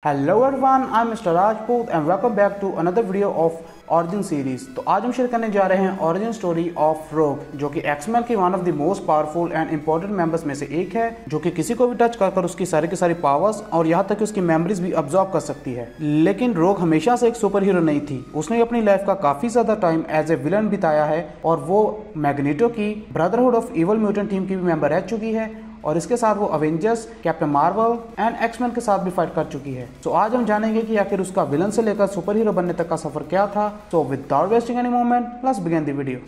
Hello everyone, I am mister Rajput and welcome back to another video of origin series. तो आज हम share करने जा रहे हैं ऑरिजिन स्टोरी ऑफ रोग, जो कि एक्समैन की one of the most powerful and important members में से एक है, जो कि किसी को भी टच कर उसकी सारी की सारी पावर्स और यहाँ तक कि उसकी मेमोरीज भी अब्जॉर्ब कर सकती है। लेकिन रोग हमेशा से एक सुपर हीरो नहीं थी। उसने अपनी लाइफ का काफी ज्यादा टाइम एज ए विलन बिताया है और वो मैग्नीटो की brotherhood of evil mutant team की भी मेंबर रह चुकी है और इसके साथ वो Avengers, Captain Marvel and X Men के साथ भी फाइट कर चुकी है। तो आज हम जानेंगे कि आखिर उसका विलन से लेकर सुपर हीरो बनने तक का सफर क्या था। So without wasting any moment, let's begin the video.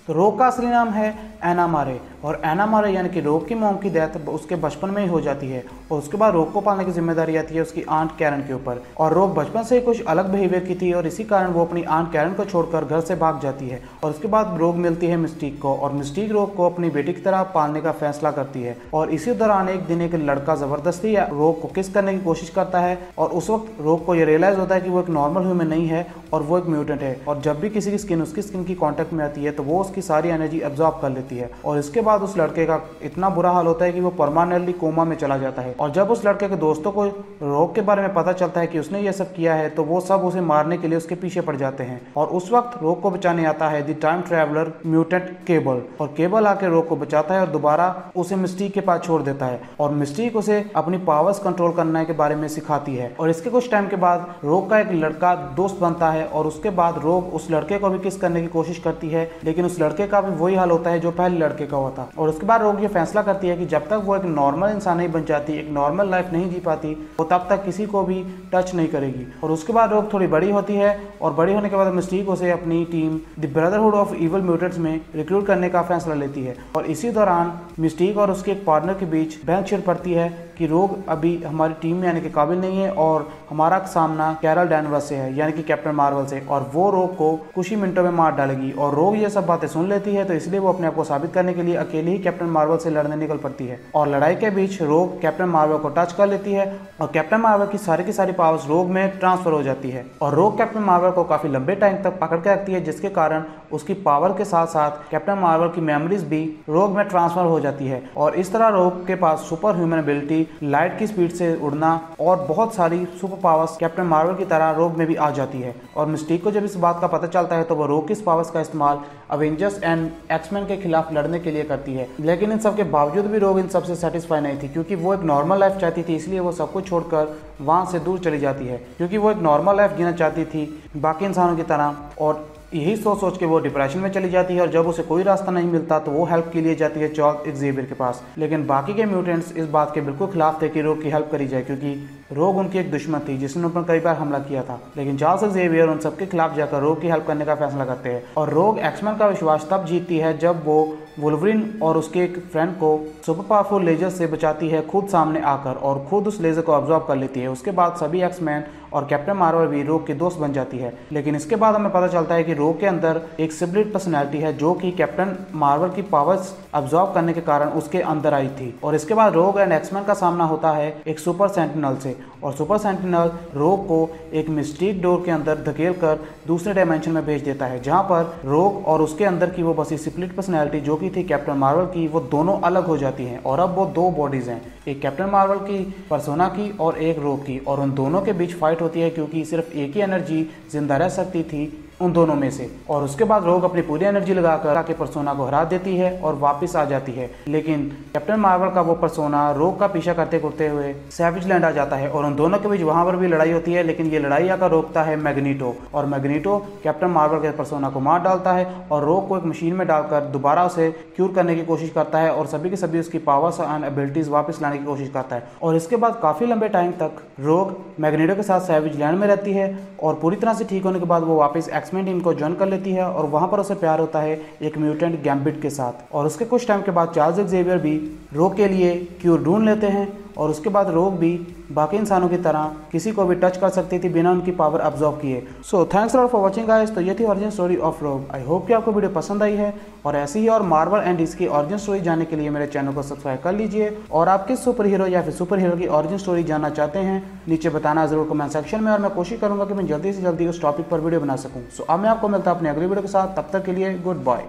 तो रोग का असली नाम है एना मारे और एना मारे यानी कि रोग की मॉम की डेथ उसके बचपन में ही हो जाती है और उसके बाद रोग को पालने की जिम्मेदारी आती है उसकी आंट कैरन के ऊपर। और रोग बचपन से ही कुछ अलग बिहेवियर की थी और इसी कारण वो अपनी आंट कैरन को छोड़कर घर से भाग जाती है और उसके बाद रोग मिलती है मिस्टीक को और मिस्टीक रोग को अपनी बेटी की तरह पालने का फैसला करती है। और इसी दौरान एक दिन एक लड़का जबरदस्ती रोग को किस करने की कोशिश करता है और उस वक्त रोग को ये रियलाइज होता है कि वो एक नॉर्मल ह्यूमन नहीं है और वो एक म्यूटेंट है और जब भी किसी की स्किन उसकी स्किन की कॉन्टेक्ट में आती है तो वो उसकी सारी एनर्जी एब्जॉर्ब कर लेती है। और इसके बाद उस लड़के का इतना बुरा हाल होता है कि वो परमानेंटली कोमा में चला जाता है। और जब उस लड़के के दोस्तों को रोग के बारे में पता चलता है कि उसने ये सब किया है तो वो सब उसे मारने के लिए उसके पीछे पड़ जाते हैं। और उस वक्त रोग को बचाने आता है the time traveller mutant cable और केबल आके रोग को बचाता है और दोबारा उसे मिस्टीक के पास छोड़ देता है और मिस्टीक उसे अपनी पावर्स कंट्रोल करने के बारे में सिखाती है। और इसके कुछ टाइम के बाद रोग का एक लड़का दोस्त बनता है और उसके बाद रोग उस लड़के को भी किस करने की कोशिश करती है, लेकिन उस लड़के का भी वही हाल होता है जो पहले लड़के का हुआ था। और उसके बाद रोग ये फैसला करती है कि जब तक वो एक नॉर्मल इंसान नहीं बन जाती, एक नॉर्मल लाइफ नहीं जी पाती, वो तब तक किसी को भी टच नहीं करेगी। और उसके बाद रोग थोड़ी बड़ी होती है और बड़ी होने के बाद मिस्टीक उसे अपनी team the brotherhood of evil mutants में रिक्रूट करने का फैसला लेती है। और इसी दौरान मिस्टीक और उसके एक पार्टनर के बीच बहस छिड़ पड़ती है कि रोग अभी हमारी टीम में आने के काबिल नहीं है और हमारा सामना कैरल डैनवर्स से है यानी कि कैप्टन मार्वल से, और वो रोग को कुछ ही मिनटों में मार डालेगी। और रोग ये सब बातें सुन लेती है तो इसलिए वो अपने आप को साबित करने के लिए अकेले ही कैप्टन मार्वल से लड़ने निकल पड़ती है। और लड़ाई के बीच रोग कैप्टन मार्वल को टच कर लेती है और कैप्टन मार्वल की सारी पावर्स रोग में ट्रांसफर हो जाती है और रोग कैप्टन मार्वल को काफी लंबे टाइम तक पकड़ के रखती है, जिसके कारण उसकी पावर के साथ साथ कैप्टन मार्वल की मेमोरीज भी रोग में ट्रांसफर हो जाती है। और इस तरह रोग के पास सुपर ह्यूमन एबिलिटी, लाइट की स्पीड से उड़ना और बहुत सारी सुपर पावर्स कैप्टन मार्वल की तरह रोग में भी आ जाती है। और मिस्टीक को जब इस बात का पता चलता है तो वो रोग की इस पावर्स का इस्तेमाल अवेंजर्स एंड एक्समैन के खिलाफ लड़ने के लिए करती है। लेकिन इन सब के बावजूद भी रोग इन सबसे सेटिस्फाई नहीं थी, क्योंकि वो एक नॉर्मल लाइफ चाहती थी, इसलिए वो सब कुछ छोड़कर वहां से दूर चली जाती है, क्योंकि वो एक नॉर्मल लाइफ जीना चाहती थी बाकी इंसानों की तरह। और यही सोच के वो डिप्रेशन में चली जाती है और जब उसे कोई रास्ता नहीं मिलता तो वो हेल्प के लिए जाती है चार्ल्स एक्जेवियर के पास। लेकिन बाकी के म्यूटेंट्स इस बात के बिल्कुल खिलाफ थे कि रोग की हेल्प करी जाए, क्योंकि रोग उनकी एक दुश्मन थी जिसने उन पर कई बार हमला किया था। लेकिन चार्ल्स एक्जेवियर उन सबके खिलाफ जाकर रोग की हेल्प करने का फैसला करते हैं और रोग एक्समैन का विश्वास तब जीतती है जब वो वुल्वरीन और उसके एक फ्रेंड को सुपर पावरफुल लेजर से बचाती है खुद सामने आकर और खुद उस लेजर को अब्जॉर्ब कर लेती है। उसके बाद सभी एक्समैन और कैप्टन मार्वल भी रोग की दोस्त बन जाती है। लेकिन इसके बाद हमें पता चलता है कि रोग के अंदर एक स्प्लिट पर्सनैलिटी है जो कि कैप्टन मार्वल की पावर्स अब्जॉर्ब करने के कारण उसके अंदर आई थी। और इसके बाद रोग एंड एक्समैन का सामना होता है एक सुपर सेंटिनल से और सुपर सेंटिनल रोग को एक मिस्टीक डोर के अंदर धकेल कर दूसरे डायमेंशन में भेज देता है, जहां पर रोग और उसके अंदर की वो बसी स्प्लिट पर्सनैलिटी जो की थी कैप्टन मार्वल की, वो दोनों अलग हो जाती हैं और अब वो दो बॉडीज हैं, एक कैप्टन मार्वल की पर्सोना की और एक रोग की। और उन दोनों के बीच फाइट होती है क्योंकि सिर्फ एक ही एनर्जी जिंदा रह सकती थी उन दोनों में से। और उसके बाद रोग अपनी पूरी एनर्जी लगाकर आके पर्सोना को हरा देती है और वापस आ जाती है। लेकिन कैप्टन मार्वल का वो पर्सोना रोग का पीछा करते करते हुए सैविज लैंड आ जाता है और उन दोनों के बीच वहां पर भी लड़ाई होती है। लेकिन ये लड़ाई आकर रोकता है मैग्नीटो और मैग्नीटो कैप्टन मार्वल के पर्सोना को मार डालता है और रोग को एक मशीन में डालकर दोबारा उसे क्यूर करने की कोशिश करता है और सभी के सभी उसकी पावर्स एंड एबिलिटीज वापस लाने की कोशिश करता है। और इसके बाद काफी लंबे टाइम तक रोग मैग्नीटो के साथ सैविज लैंड में रहती है और पूरी तरह से ठीक होने के बाद वो वापस एक्समैन टीम को ज्वाइन कर लेती है और वहां पर उसे प्यार होता है एक म्यूटेंट गैम्बिट के साथ। और उसके कुछ टाइम के बाद चार्ल्स एक्जेवियर भी रोग के लिए क्यूर ढूंढ लेते हैं और उसके बाद रोग भी बाकी इंसानों की तरह किसी को भी टच कर सकती थी बिना उनकी पावर अब्जॉर्ब किए। So thanks lot for watching guys. तो ये थी ओरिजिन स्टोरी ऑफ रोग। आई होप कि आपको वीडियो पसंद आई है और ऐसी ही और मार्वल एंड इसकी ओरिजिन स्टोरी जानने के लिए मेरे चैनल को सब्सक्राइब कर लीजिए। और आप किस सुपर हीरो या फिर सुपर हीरो की ओरिजिन स्टोरी जानना चाहते हैं नीचे बताना जरूर कमेंट सेक्शन में और मैं कोशिश करूंगा कि मैं जल्दी से जल्दी उस टॉपिक पर वीडियो बना सकूँ। सो अब मैं आपको मिलता हूं अपनी अगली वीडियो के साथ, तब तक के लिए गुड बाय।